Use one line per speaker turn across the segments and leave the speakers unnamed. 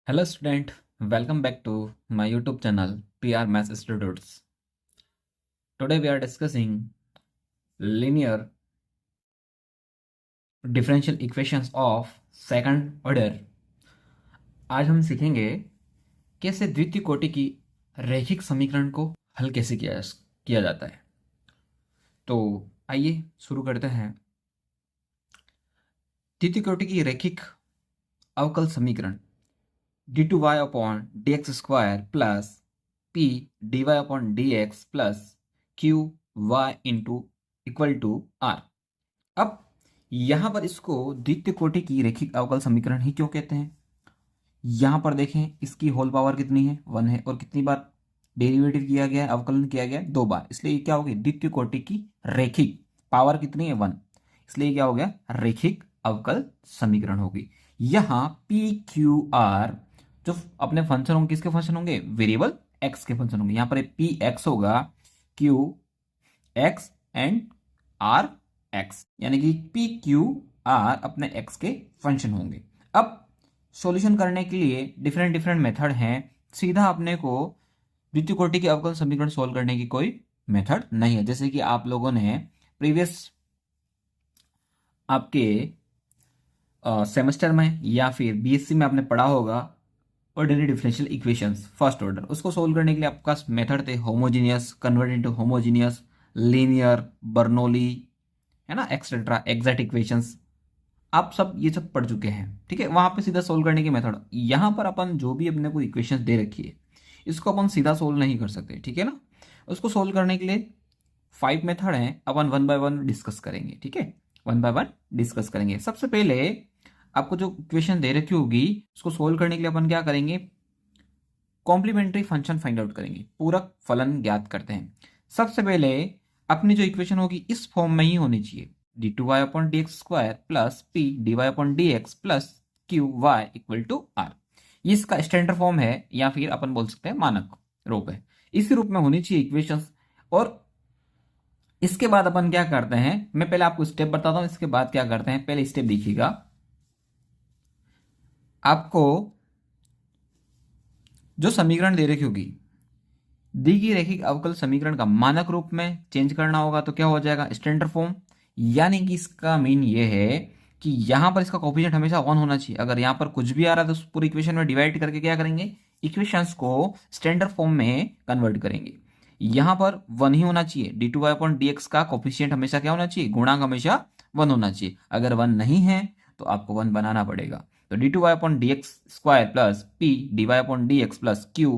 Hello student, welcome back to my YouTube channel PR Maths Institutes. Today we are discussing linear differential equations of second order. आज हम सीखेंगे कैसे द्वितीय कोटि की रैखिक समीकरण को हल कैसे किया जाता है। तो आइए शुरू करते हैं। द्वितीय कोटि की रैखिक अवकल समीकरण d2y upon dx square plus p dy upon dx plus q y into equal to r। अब यहां पर इसको द्वितीय कोटि की रैखिक अवकल समीकरण ही क्यों कहते हैं? यहां पर देखें, इसकी होल पावर कितनी है? 1 है। और कितनी बार डेरिवेटिव किया गया है, अवकलन किया गया है? 2 बार। इसलिए क्या हो गई? द्वितीय कोटि की रैखिक। पावर कितनी है? 1। इसलिए क्या हो गया? रैखिक अवकल समीकरण होगी। यहां पी क्यू आर जो अपने फंक्शन होंगे, किसके फंक्शन होंगे? वेरिएबल एक्स के फंक्शन होंगे। यहां पर पी एक्स होगा, q x and r x, यानी कि पी क्यू आर अपने एक्स के फंक्शन होंगे। अब सॉल्यूशन करने के लिए डिफरेंट डिफरेंट मेथड हैं। सीधा अपने को द्वितीय कोटि के अवकल समीकरण सोल्व करने की कोई मेथड नहीं है। जैसे कि आप लोगों ने प्रीवियस आपके सेमेस्टर में या फिर बीएससी में आपने पढ़ा होगा ordinary differential equations first order. उसको सोल्व करने के लिए आपके पास मेथड थे homogeneous, convert into homogeneous, linear, Bernoulli, है ना, एक्सेट्रा, एग्जैक्ट इक्वेशंस। आप सब ये सब पढ़ चुके हैं, ठीक है। वहां पे सीधा सोल्व करने की मेथड। यहां पर अपन जो भी अपने को इक्वेशंस दे रखी है, इसको अपन सीधा सोल्व नहीं कर सकते, ठीक है ना। उसको सोल्व करने के लिए 5 मेथड हैं, अपन वन बाय वन डिस्कस करेंगे, ठीक है। वन बाय वन डिस्कस करेंगे। सबसे पहले आपको जो इक्वेशन दे रखी होगी, उसको सोल्व करने के लिए अपन क्या करेंगे? कॉम्प्लीमेंट्री फंक्शन फाइंड आउट करेंगे, पूरक फलन ज्ञात करते हैं। सबसे पहले अपनी जो इक्वेशन होगी इस फॉर्म में ही होनी चाहिए, d2y upon D x square plus p dy upon D x plus q y equal to r. ये इसका स्टैंडर्ड फॉर्म है, या फिर अपन बोल सकते हैं मानक रूप है। इसी रूप में होनी चाहिए इक्वेशंस। और इसके बाद अपन क्या करते हैं, मैं पहले आपको स्टेप बताता हूं, इसके बाद क्या करते हैं। पहले स्टेप देखिएगा, आपको जो समीकरण दे रखी होगी, दी गई रैखिक अवकल समीकरण का मानक रूप में चेंज करना होगा। तो क्या हो जाएगा? Standard form. यानी कि इसका मीन ये है कि यहां पर इसका कोफिशिएंट हमेशा 1 होना चाहिए। अगर यहां पर कुछ भी आ रहा है तो उस पूरी इक्वेशन में डिवाइड करके क्या करेंगे? इक्वेशंस को स्टैंडर्ड फॉर्म में कन्वर्ट करेंगे। यहां पर 1 ही होना चाहिए। D two y upon D x का कोफिशिएंट हमेशा क्या होना चाहिए? गुणांक हमेशा 1 होना चाहिए। अगर 1 नहीं है तो आपको 1 बनाना पड़ेगा। तो d two y upon D x square plus p d y upon D x plus q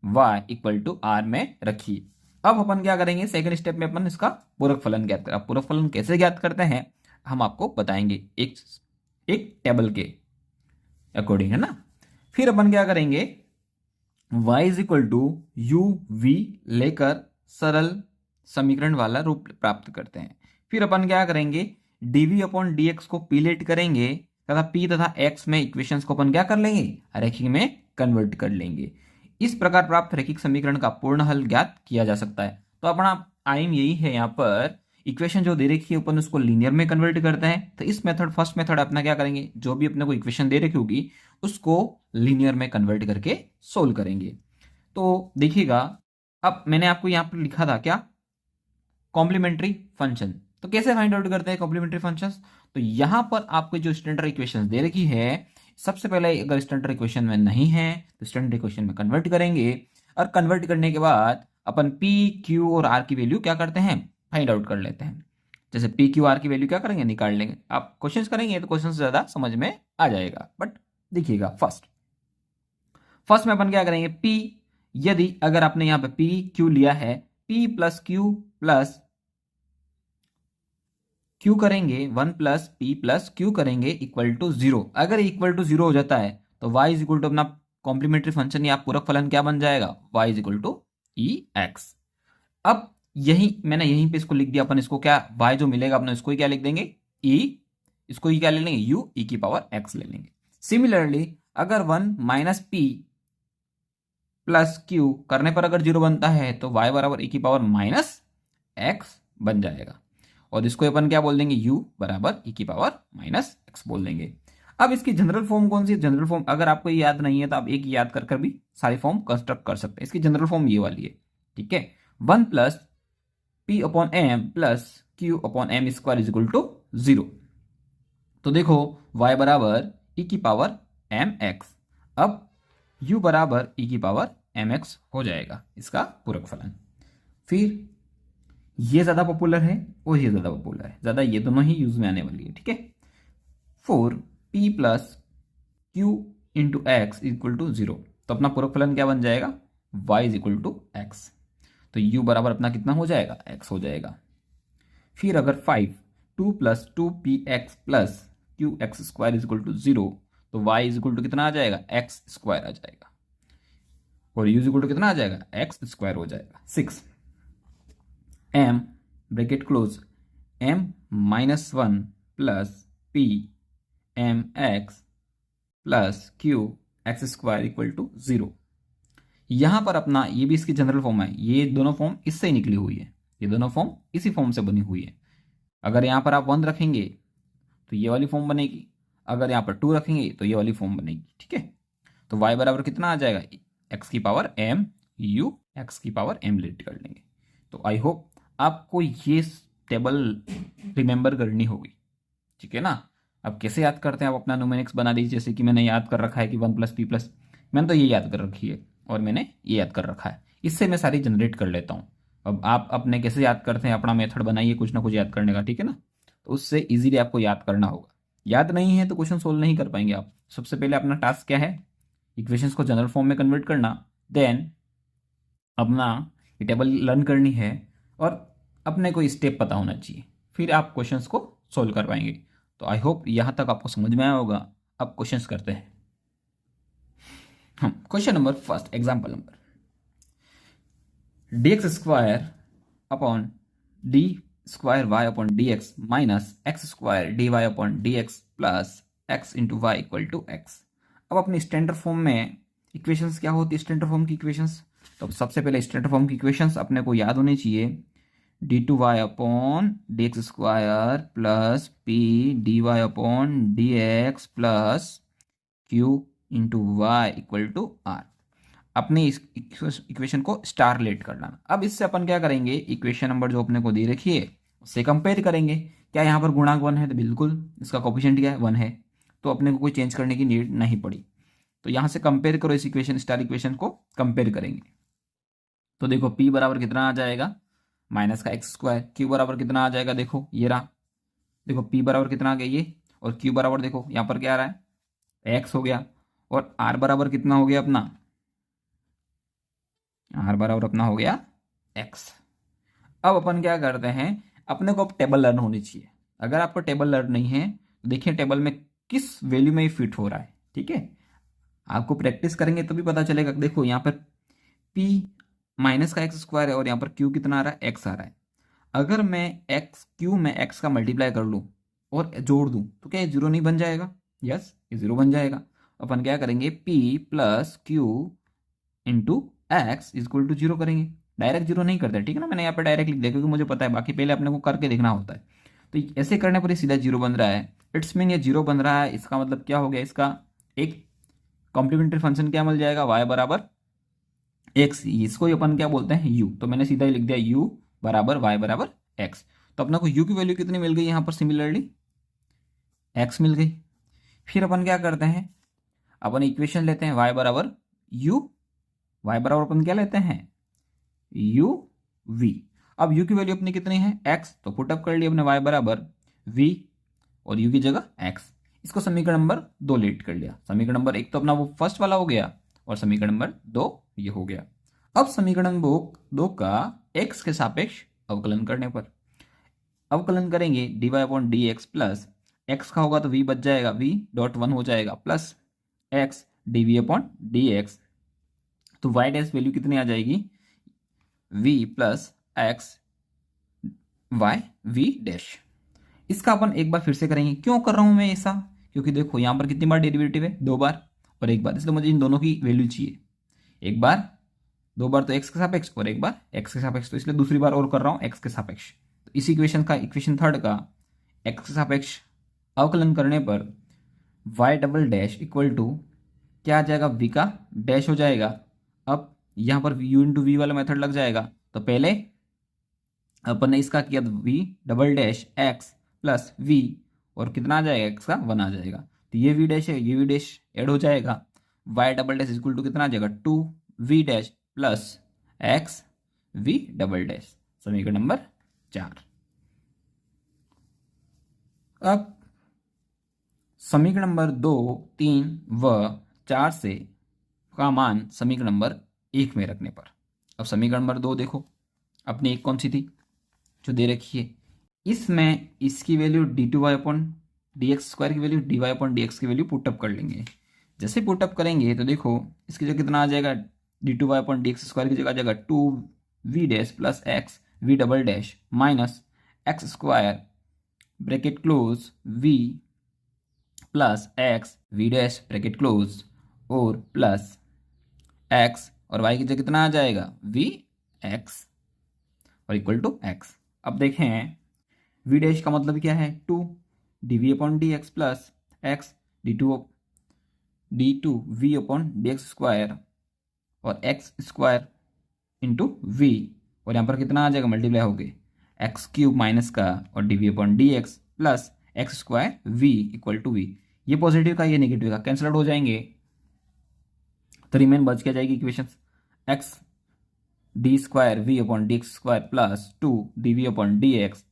y equal to r में रखिए। अब अपन क्या करेंगे? सेकंड स्टेप में अपन इसका पूरक फलन ज्ञात करें। पूरक फलन कैसे ज्ञात करते हैं हम आपको बताएंगे एक एक टेबल के अकॉर्डिंग, है ना। फिर अपन क्या करेंगे? y is equal to u v लेकर सरल समीकरण वाला रूप प्राप्त करते हैं। फिर अपन क्या करेंगे? dv अपॉन dx को पीलेट करेंगे तथा p तथा x में इक्वेशंस को अपन क्या कर लेंगे? रैखिक में कन्वर्ट कर लेंगे। इस प्रकार प्राप्त रैखिक समीकरण का पूर्ण हल ज्ञात किया जा सकता है। तो अपना आइम यही है, यहाँ पर इक्वेशन जो दे रखी है अपन उसको लीनियर में कन्वर्ट करते हैं। तो इस मेथड, फर्स्ट मेथड अपना क्या करेंगे? जो भी अपने को इक्वेशन दे रखी होगी उसको लीनियर में कन्वर्ट करके सोल्व करेंगे। तो देखिएगा, अब मैंने आपको यहाँ पर लिखा था क्या? Complementary function. तो कैसे फाइंड आउट करते हैं कॉम्प्लीमेंट्री फंक्शंस? तो यहां पर आपको जो स्टैंडर्ड इक्वेशन दे रखी है, सबसे पहले अगर स्टैंडर्ड इक्वेशन में नहीं है तो स्टैंडर्ड इक्वेशन में कन्वर्ट करेंगे। और कन्वर्ट करने के बाद अपन पी क्यू और आर की वैल्यू क्या करते हैं? फाइंड आउट कर लेते हैं। जैसे पी क्यू आर की वैल्यू क्या करेंगे? निकाल लेंगे। आप क्वेश्चन करेंगे तो क्वेश्चन ज्यादा समझ में आ जाएगा। बट देखिएगा, फर्स्ट में अपन क्या करेंगे? पी, यदि अगर आपने यहां पे पी क्यू लिया है, पी प्लस क्यू करेंगे 1 प्लस पी प्लस क्यू करेंगे इक्वल टू 0। अगर इक्वल टू 0 हो जाता है तो y इज इक्वल टू अपना कॉम्प्लीमेंट्री फंक्शन या पूरक फलन क्या बन जाएगा? y is equal to e x. अब यही मैंने यहीं पे इसको लिख दिया। अपन इसको क्या, y जो मिलेगा अपने इसको ही क्या लिख देंगे? e। इसको ही क्या ले लेंगे? u e की पावर x ले लेंगे। सिमिलरली अगर 1 माइनस पी प्लस क्यू करने पर अगर 0 बनता है तो y बराबर e की पावर माइनस एक्स बन जाएगा। और इसको अपन क्या बोल देंगे? u बराबर e की पावर माइनस एक्स बोल देंगे। अब इसकी जनरल फॉर्म कौन सी है? जनरल फॉर्म अगर आपको ये याद नहीं है तो आप एक ही याद कर कर भी सारी फॉर्म कंस्ट्रक्ट कर सकते हैं। इसकी जनरल फॉर्म ये वाली है, ठीक है, 1 plus p upon m plus q upon m square is equal to 0। तो देखो y बराबर ई की पावर एम एक्स, अब u बराबर ई की पावर एम एक्स हो जाएगा इसका पूरक फलन। फिर ये ज़्यादा पॉपुलर है और ये ज़्यादा पॉपुलर है, ज़्यादा ये दोनों ही यूज़ में आने वाली है, ठीक है। 4p plus q into x equal to 0। तो अपना पूरक फलन क्या बन जाएगा? y is equal to x. तो u बराबर अपना कितना हो जाएगा? x हो जाएगा। फिर अगर 2 plus 2px plus q x square is equal to 0, तो y इज इक्वल टू कितना आ जाएगा? एक्स स्क्वायर आ जाएगा, और u इज इक्वल टू कितना आ जाएगा? एक्स स्क्वायर हो जाएगा। 6 m bracket close m minus 1 plus p m x plus q x square equal to 0। यहां पर अपना ये भी इसकी जनरल फॉर्म है, ये दोनों फॉर्म इससे निकली हुई है, ये दोनों फॉर्म इसी फॉर्म से बनी हुई है। अगर यहां पर आप 1 रखेंगे तो ये वाली फॉर्म बनेगी, अगर यहां पर 2 रखेंगे तो ये वाली फॉर्म बनेगी, ठीक है। तो y बराबर कितना आ जाएगा? x की पावर m u x की पावर m लेट कर लेंगे। तो आई होप आपको ये टेबल रिमेंबर करनी होगी, ठीक है ना। अब कैसे याद करते हैं? आप अपना न्यूमेरिक्स बना दीजिए, जैसे कि मैंने याद कर रखा है कि 1 प्लस पी प्लस, मैंने तो ये याद कर रखी है और मैंने ये याद कर रखा है, इससे मैं सारी जनरेट कर लेता हूँ। अब आप अपने कैसे याद करते हैं अपना मेथड बनाइए कुछ ना कुछ याद करने का, ठीक है ना। तो उससे इजीली आपको याद करना होगा। याद नहीं है तो क्वेश्चन सोल्व नहीं कर पाएंगे आप। सबसे पहले अपना टास्क क्या है? इक्वेशंस को जनरल फॉर्म में कन्वर्ट करना, देन अपना ये टेबल लर्न करनी है और अपने को स्टेप पता होना चाहिए, फिर आप क्वेश्चंस को सोल्व कर पाएंगे। तो आई होप यहाँ तक आपको समझ में आया होगा। अब क्वेश्चंस करते हैं हम। Question number first, example number dx square upon d square y upon D x minus x square d y upon D x plus x into y equal to x. अब अपनी स्टैंडर्ड फॉर्म में equations क्या होती है? Standard form की equations, तो सबसे पहले स्टैंडर्ड फॉर्म की इक्वेशंस अपने को याद होनी चाहिए। D two y upon D x square plus p d y upon D x plus q into y equal to r. अपने इस इक्वेशन को स्टार लेट कर लाना। अब इससे अपन क्या करेंगे? इक्वेशन नंबर जो अपने को दे रखी है उससे कंपेयर करेंगे। क्या यहाँ पर गुणांक 1 है? तो बिल्कुल इसका कोफिशिएंट क्या है? 1 है, तो अपने को कोई चेंज करने की नीड नहीं पड़ी। तो यहाँ से कंपेयर करो, इस इक्वेशन स्टार इक्वेशन को कंपेयर करेंगे। तो देखो p बराबर कितना आ जाएगा? माइनस का एक्स स्क्वायर। क्यू बराबर कितना आ जाएगा? देखो ये रहा, देखो p बराबर कितना आ गया ये, और q बराबर देखो यहाँ पर क्या आ रहा है? x हो गया। और r बराबर कितना हो गया अपना? r बराबर अपना हो गया x। अब अपन क्या करते हैं? अपने को अब टेबल लर्न होनी चाहिए। अगर आपको टेबल लर्न नहीं है तो देखिए टेबल में किस वैल्यू में फिट हो रहा है, ठीक है। आपको प्रैक्टिस करेंगे तभी पता चलेगा। देखो यहाँ पर p माइनस का एक्स स्क्वायर है और यहाँ पर q कितना आ रहा है? x आ रहा है। अगर मैं q में x का मल्टीप्लाई कर लूँ और जोड़ दूँ तो क्या ये 0 नहीं बन जाएगा? यस, ये 0 बन जाएगा। अपन क्या करेंगे? p plus q into x is equal to 0 करेंगे। डायरेक्ट 0 नहीं करते, ठीक है ना। मैंने यहाँ पर डायरेक्ट लिख दिया क्योंकि मुझे पता है, बाकी पहले अपने को करके देखना होता है। तो ऐसे करने पर ही सीधा 0 बन रहा है। इट्स मीन ये 0 बन रहा है, इसका मतलब क्या हो गया? इसका एक कॉम्प्लीमेंट्री फंक्शन क्या मिल जाएगा? y बराबर x, इसको ही अपन क्या बोलते हैं? u। तो मैंने सीधा ही लिख दिया u बराबर y बराबर x। तो अपना को u की वैल्यू कितनी मिल गई यहाँ पर? सिमिलरली x मिल गई। फिर अपन क्या करते हैं? अपन इक्वेशन लेते हैं y बराबर u, y बराबर अपन क्या लेते हैं? u v। अब u की वैल्यू अपनी कितनी है? x, तो पुटअप कर लिया अपने y बराबर v और u की जगह x। इसको समीकरण नंबर 2 लेट कर लिया। समीकरण नंबर 1 तो अपना वो फर्स्ट वाला हो गया और समीकरण नंबर 2 ये हो गया। अब समीकरण नंबर 2 का x के सापेक्ष अवकलन करने पर अवकलन करेंगे dy upon D x plus x का होगा तो v बच जाएगा, v डॉट 1 हो जाएगा, plus x dv upon D x. तो y डैश वैल्यू कितनी आ जाएगी? v plus x y v dash. इसका अपन एक बार फिर से करेंगे। क्यों कर रहा हूं मैं ऐसा? क्योंकि देखो यहाँ पर कितनी बार डेरिवेटिव है? 2 बार और 1 बार, इसलिए मुझे इन दोनों की वैल्यू चाहिए। 1 बार, 2 बार तो x के सापेक्ष और 1 बार x के सापेक्ष, तो इसलिए दूसरी बार और कर रहा हूँ x के सापेक्ष। तो इस इक्वेशन का, इक्वेशन थर्ड का x के सापेक्ष अवकलन करने पर y double dash equal to क्या आ जाएगा, वी का डैश हो जाएगा। अब यहाँ पर यू इंटू वी वाला मेथड लग जाएगा। तो पहले अपन ने इसका किया, v double dash x plus v, और कितना आ जाएगा, एक्स का 1 आ जाएगा। तो ये वी डैश है, ये वी डैश ऐड हो जाएगा। Y double dash equal to कितना आ जाएगा, 2 v dash plus x v double dash, समीकरण नंबर 4। अब समीकरण नंबर 2, 3 व 4 से का मान समीकरण नंबर 1 में रखने पर, अब समीकरण नंबर 2 देखो, अपनी एक कौन सी थी जो दे रखी है, इसमें इसकी value d2y upon D x square की value dy upon D x की वैल्यू पुटअप कर लेंगे। जैसे पुटअप करेंगे तो देखो इसकी जगह कितना आ जाएगा, d2y upon D x square की जगह आ जाएगा 2v dash plus x v double dash minus x square bracket close v plus x v dash bracket close और प्लस एक्स और वाई की जगह कितना आ जाएगा, वी एक्स और इक्वल टू एक्स। अब देखें वी डैश का मतलब क्या है, 2 d we upon D x plus x d two v upon D x square और एक्स स्क्वायर इंटू वी, और यहाँ पर कितना आ जाएगा, मल्टीप्लाई हो गए एक्स क्यूब माइनस का और d we upon D x plus x square v equal to v. ये पॉजिटिव का ये नेगेटिव का कैंसल आउट हो जाएंगे, तो रिमेन बच क्या जाएगी equation, x d square v upon D x square plus 2 d we upon D x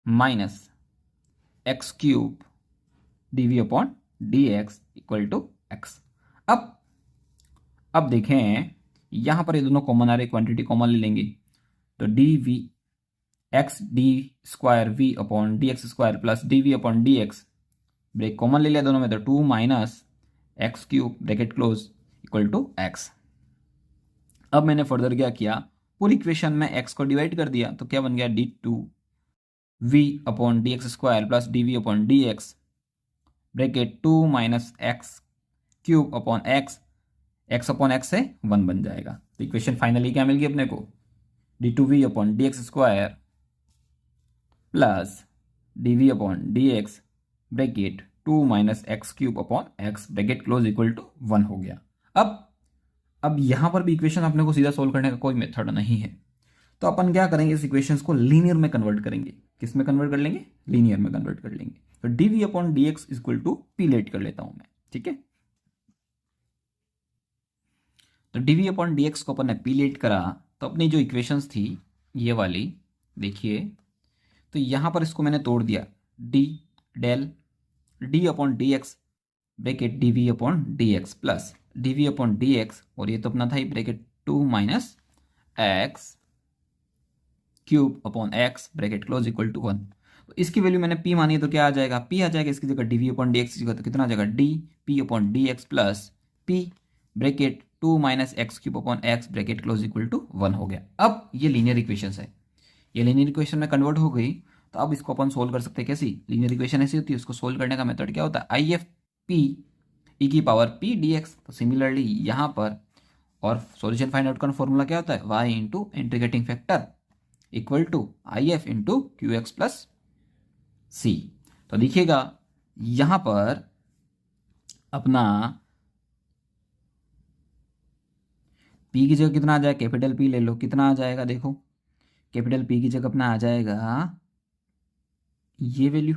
minus x cube d we upon D x equal to x. अब देखें यहां पर ये दोनों कॉमन आ रहे, क्वांटिटी कॉमन ले लेंगे, तो d v x d square v upon D x square plus D we upon D x, break common ले लिया दोनों में, तो 2 minus x cube bracket close equal to x. अब मैंने फर्दर क्या किया, पूरी इक्वेशन में एक्स को डिवाइड कर दिया, तो क्या बन गया, d two v upon D x square plus D we upon D x bracket 2 minus x cube upon x upon x से 1 बन जाएगा। तो इक्वेशन फाइनली क्या मिल गई अपने को, d two v upon D x square plus D we upon D x bracket 2 minus x cube upon x bracket close equal to 1 हो गया। अब यहां पर भी इक्वेशन अपने को सीधा सोल्व करने का कोई मेथड नहीं है, तो अपन क्या करेंगे, इस इक्वेशंस को लीनियर में कन्वर्ट करेंगे। किस में कन्वर्ट कर लेंगे, लीनियर में कन्वर्ट कर लेंगे। तो d we upon D x equal to p let कर लेता हूं मैं, ठीक है। तो d we upon D x को अपन ने पी लेट करा, तो अपनी जो इक्वेशंस थी ये वाली देखिए, तो यहां पर इसको मैंने तोड़ दिया, D del D upon D x bracket D we upon D x plus D we upon D X, और ये तो अपना था ही bracket 2 minus x cube upon x bracket close equal to 1। तो इसकी वैल्यू मैंने p मानी है, तो क्या आ जाएगा, p आ जाएगा इसकी जगह d we upon D x की जगह, तो कितना आ जाएगा, d p upon D x plus p bracket 2 minus x cube upon x bracket close equal to 1 हो गया। अब ये लीनियर इक्वेशन है, ये लीनियर इक्वेशन में कन्वर्ट हो गई, तो अब इसको अपन सोल्व कर सकते हैं। कैसी लीनियर इक्वेशन ऐसी होती है, उसको सोल्व करने का मेथड क्या होता है, आई एफ पी ई की पावर पी डी एक्स। तो सिमिलरली यहाँ पर, और सॉल्यूशन फाइंड आउट का फॉर्मूला क्या होता है, Y into integrating factor equal to I F into Q X plus C. तो देखिएगा यहां पर अपना P की जगह कितना आ जाएगा, कैपिटल P ले लो, कितना आ जाएगा, देखो कैपिटल P की जगह अपना आ जाएगा ये वैल्यू,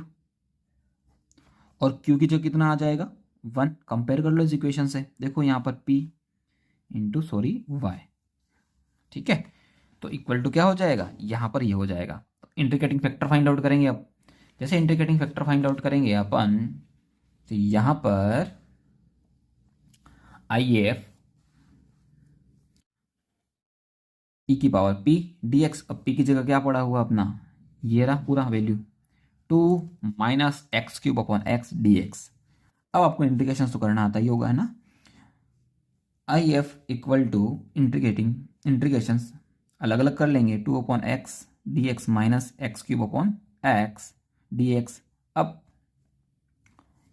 और Q की जगह कितना आ जाएगा 1। कंपेयर कर लो इस इक्वेशन से, देखो यहाँ पर P इंटू वाई, ठीक है। तो इक्वल टू क्या हो जाएगा, यहाँ पर ये हो जाएगा। तो इंटीग्रेटिंग फैक्टर फाइंड आउट करेंगे। अब जैसे इंटीग्रेटिंग फैक्टर फाइंड आउट करेंगे अपन, तो यहाँ पर आई एफ ई की पावर पी डी एक्स, अब पी की जगह क्या पड़ा हुआ अपना, ये रहा पूरा value 2 minus x cube upon x d x. अब आपको इंटीग्रेशन तो करना आता ही होगा, है ना। I F equal to integration अलग अलग कर लेंगे, 2 upon x d x minus x cube upon x d x. अब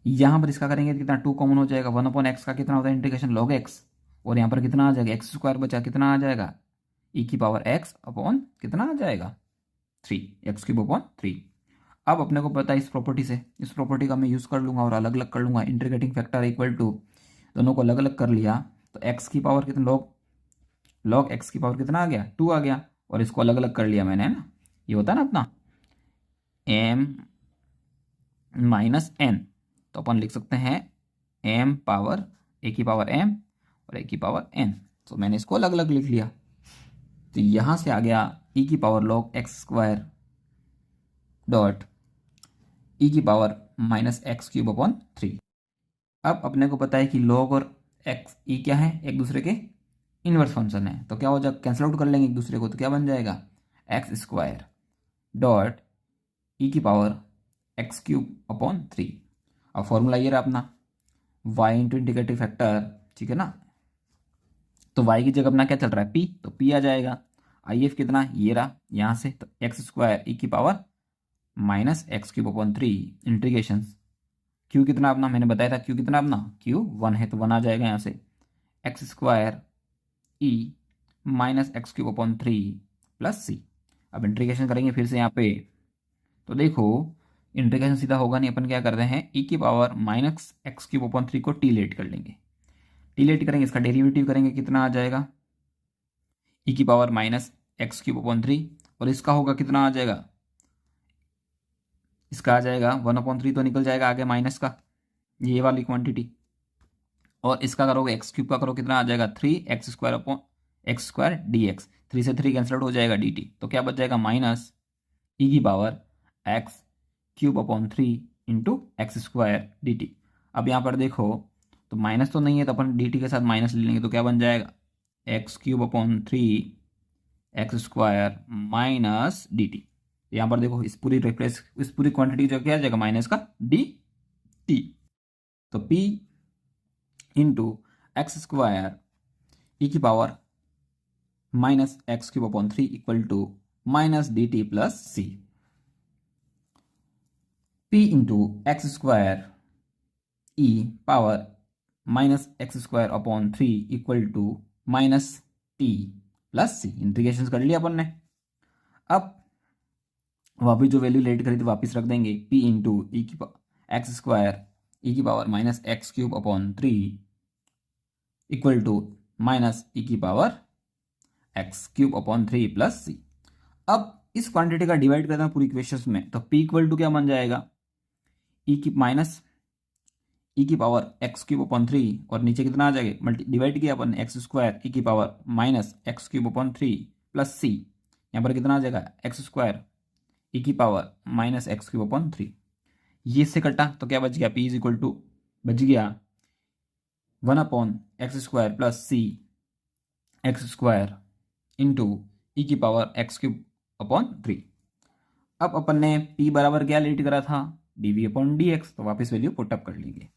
यहाँ पर इसका करेंगे कितना, 2 कॉमन हो जाएगा, 1 अपॉन एक्स का कितना होता है इंटीग्रेशन लॉग एक्स, और यहाँ पर कितना आ जाएगा, एक्स स्क्वायर बचा, कितना आ जाएगा ई की पावर एक्स अपॉन कितना आ जाएगा 3, एक्स क्यूब अपॉन 3। अब अपने को पता है इस प्रॉपर्टी का मैं यूज़ कर लूँगा और अलग अलग कर लूँगा। इंटीग्रेटिंग फैक्टर इक्वल टू, दोनों को अलग अलग कर लिया तो एक्स की पावर कितना, लॉग एक्स की पावर कितना आ गया, 2 आ गया। और इसको अलग अलग कर लिया मैंने, है ना, ये होता है ना अपना m माइनस n। तो अपन लिख सकते हैं m पावर a की पावर m और a की पावर n। तो मैंने इसको अलग अलग लिख लिया। तो यहाँ से आ गया e की power log x square dot e की power minus x cube upon 3। अब अपने को पता है कि log और एक्स e क्या है, एक दूसरे के इनवर्स फंक्शन है। तो क्या हो जाएगा, कैंसिल आउट कर लेंगे एक दूसरे को, तो क्या बन जाएगा एक्स स्क्वायर डॉट ई की पावर एक्स क्यूब अपॉन 3। अब फॉर्मूला ये रहा अपना y इंटू इंटीग्रेटिव फैक्टर, ठीक है ना। तो y की जगह अपना क्या चल रहा है p, तो p आ जाएगा। IF कितना, ये रहा यहाँ से, तो एक्स स्क्वायर ई की power minus x cube upon 3 integration q कितना अपना, मैंने बताया था q कितना अपना, q 1 है तो 1 आ जाएगा यहाँ से, X square E minus x cube upon 3 plus C. अब इंटीग्रेशन करेंगे फिर से यहाँ पे, तो देखो इंटीग्रेशन सीधा होगा नहीं, अपन क्या करते हैं ई की power minus x cube upon 3 को टी लेट कर लेंगे। टी लेट करेंगे, इसका डेरिवेटिव करेंगे, कितना आ जाएगा ई की power minus x cube upon 3, और इसका होगा कितना आ जाएगा, इसका आ जाएगा 1/3 तो निकल जाएगा आगे माइनस का, ये वाली क्वांटिटी। और इसका करोगे एक्स क्यूब का करो, कितना आ जाएगा 3x square upon X square D x, 3 से 3 कैंसिल आउट हो जाएगा dt। तो क्या बच जाएगा माइनस ई की power X cube upon 3 into x square D T. अब यहाँ पर देखो तो माइनस तो नहीं है, तो अपन डी टी के साथ माइनस ले लेंगे, तो क्या बन जाएगा x cube upon 3 x square minus d T. यहाँ पर देखो इस पूरी क्वांटिटी जो क्या आ जाएगा माइनस का डी टी। तो p इंटू एक्स स्क्वायर ई की power minus x cube upon 3 equal to minus d t plus c. p into x square e power minus x square upon 3 equal to minus t plus c. Integration कर लिया अपन ने। अब वापिस जो value late करी थी वापिस रख देंगे, p इंटू ई की एक्स स्क्वायर ई की power minus x cube upon 3 equal to minus E की power X cube upon 3 plus C. अब इस क्वांटिटी का डिवाइड करना पूरी इक्वेशंस में, तो p इक्वल टू क्या बन जाएगा ई की माइनस ई की पावर एक्स क्यूब अपॉन 3, और नीचे कितना आ जाएगा मल्टी डिवाइड किया अपन एक्स स्क्वायर ई की power minus x cube upon 3 plus C. यहाँ पर कितना आ जाएगा एक्स स्क्वायर ई की power minus x cube upon 3। ये इससे कटा तो क्या बच गया, p इज इक्वल टू बच गया 1 अपॉन एक्स स्क्वायर प्लस सी एक्स स्क्वायर इंटू ई की पावर एक्स क्यूब अपॉन 3। अब अपन ने p बराबर क्या लेट करा था, dv अपॉन dx, तो वापस वैल्यू पुटअप कर लेंगे।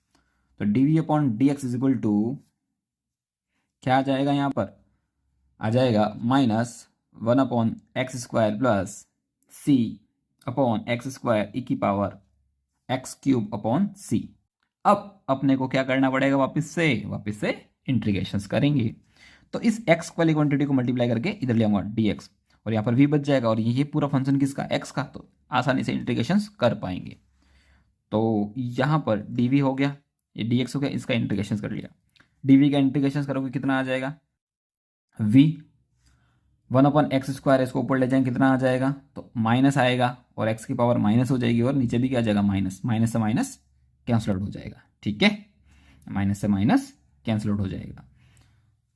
तो dv अपॉन dx इज इक्वल टू क्या आ जाएगा, यहाँ पर आ जाएगा minus 1 upon X square plus C upon X square ई की power X cube upon C. अब अपने को क्या करना पड़ेगा, वापस से इंटीग्रेशंस करेंगे। तो इस x वाली क्वांटिटी को मल्टीप्लाई करके इधर ले आऊंगा dx, और यहाँ पर v बच जाएगा, और ये पूरा फंक्शन किसका x का, तो आसानी से इंटीग्रेशंस कर पाएंगे। तो यहाँ पर dv हो गया, ये dx हो गया, इसका इंटीग्रेशन कर लिया। dv का इंटीग्रेशन करोगे कितना आ जाएगा v 1 अपॉन एक्स स्क्वायर, इसको ऊपर ले जाएंगे कितना आ जाएगा, तो माइनस आएगा, और x की पावर माइनस हो जाएगी, और नीचे भी क्या आ जाएगा माइनस, माइनस से माइनस कैंसिल आउट हो जाएगा, ठीक है, माइनस से माइनस कैंसिल आउट हो जाएगा।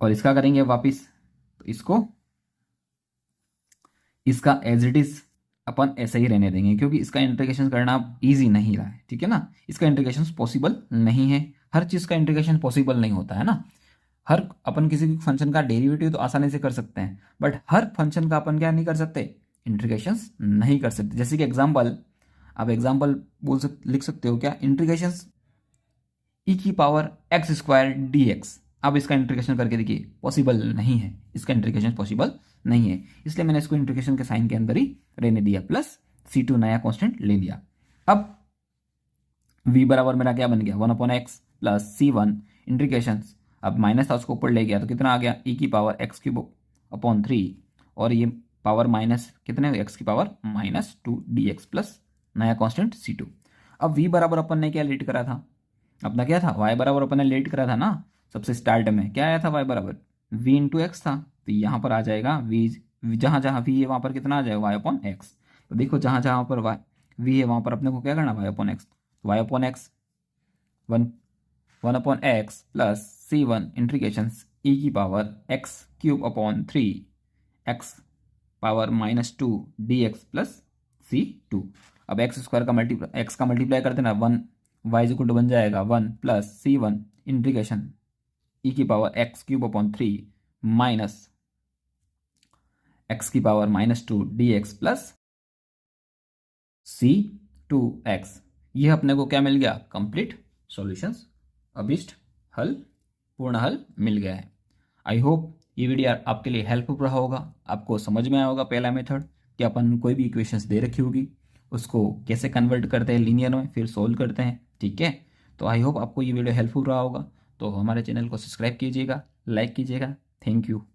और इसका करेंगे वापिस, तो इसका एज इट इज अपन ऐसे ही रहने देंगे, क्योंकि इसका इंटीग्रेशन करना इजी नहीं रहा है, ठीक है ना। इसका इंटीग्रेशन पॉसिबल नहीं है, हर चीज़ का इंटीग्रेशन पॉसिबल नहीं होता है ना। हर अपन किसी भी फंक्शन का डेरिवेटिव तो आसानी से कर सकते हैं, बट हर फंक्शन का अपन क्या नहीं कर सकते, इंटीग्रेशन नहीं कर सकते। जैसे कि एग्जाम्पल, आप एग्जाम्पल लिख सकते हो क्या, इंटीग्रेशन ई की power x square D x. अब इसका इंटीग्रेशन करके देखिए, पॉसिबल नहीं है, इसका इंटीग्रेशन पॉसिबल नहीं है, इसलिए मैंने इसको इंटीग्रेशन के साइन के अंदर ही रहने दिया, प्लस c2 नया कांस्टेंट ले लिया। अब v बराबर मेरा क्या बन गया 1 upon x plus c1 integration, अब माइनस था उसको ऊपर ले गया, तो कितना आ गया e की पावर एक्स क्यूब अपॉन 3, और ये पावर माइनस कितने एक्स की पावर माइनस 2 dx प्लस नया कांस्टेंट C2। अब v बराबर अपन ने क्या लेट करा था, अपना क्या था y बराबर अपन ने लेट करा था ना, सबसे स्टार्ट में क्या आया था y बराबर v इंटू एक्स था। तो यहाँ पर आ जाएगा v, जहाँ जहाँ v है वहाँ पर कितना आ जाएगा y अपॉन एक्स। तो देखो जहाँ जहाँ पर v है वहाँ पर अपने को क्या करना y upon x, y upon x 1 upon x plus C1 integration e की power X cube upon 3 x power -2 dx plus C2। अब एक्स स्क्वायर का मल्टीप्लाई करते ना 1 y इक्वल टू बन जाएगा 1 प्लस C1 इंटीग्रेशन e की power X cube upon 3 minus x की power -2 dx plus C2x। यह अपने को क्या मिल गया, कंप्लीट सॉल्यूशंस, अभिष्ट हल, पूर्ण हल मिल गया है। आई होप ये वीडियो आपके लिए हेल्पफुल रहा होगा, आपको समझ में आया होगा पहला मेथड कि अपन कोई भी इक्वेशंस दे रखी होगी उसको कैसे कन्वर्ट करते हैं लीनियर में, फिर सोल्व करते हैं, ठीक है। तो आई होप आपको ये वीडियो हेल्पफुल रहा होगा। तो हमारे चैनल को सब्सक्राइब कीजिएगा, लाइक कीजिएगा। Thank you.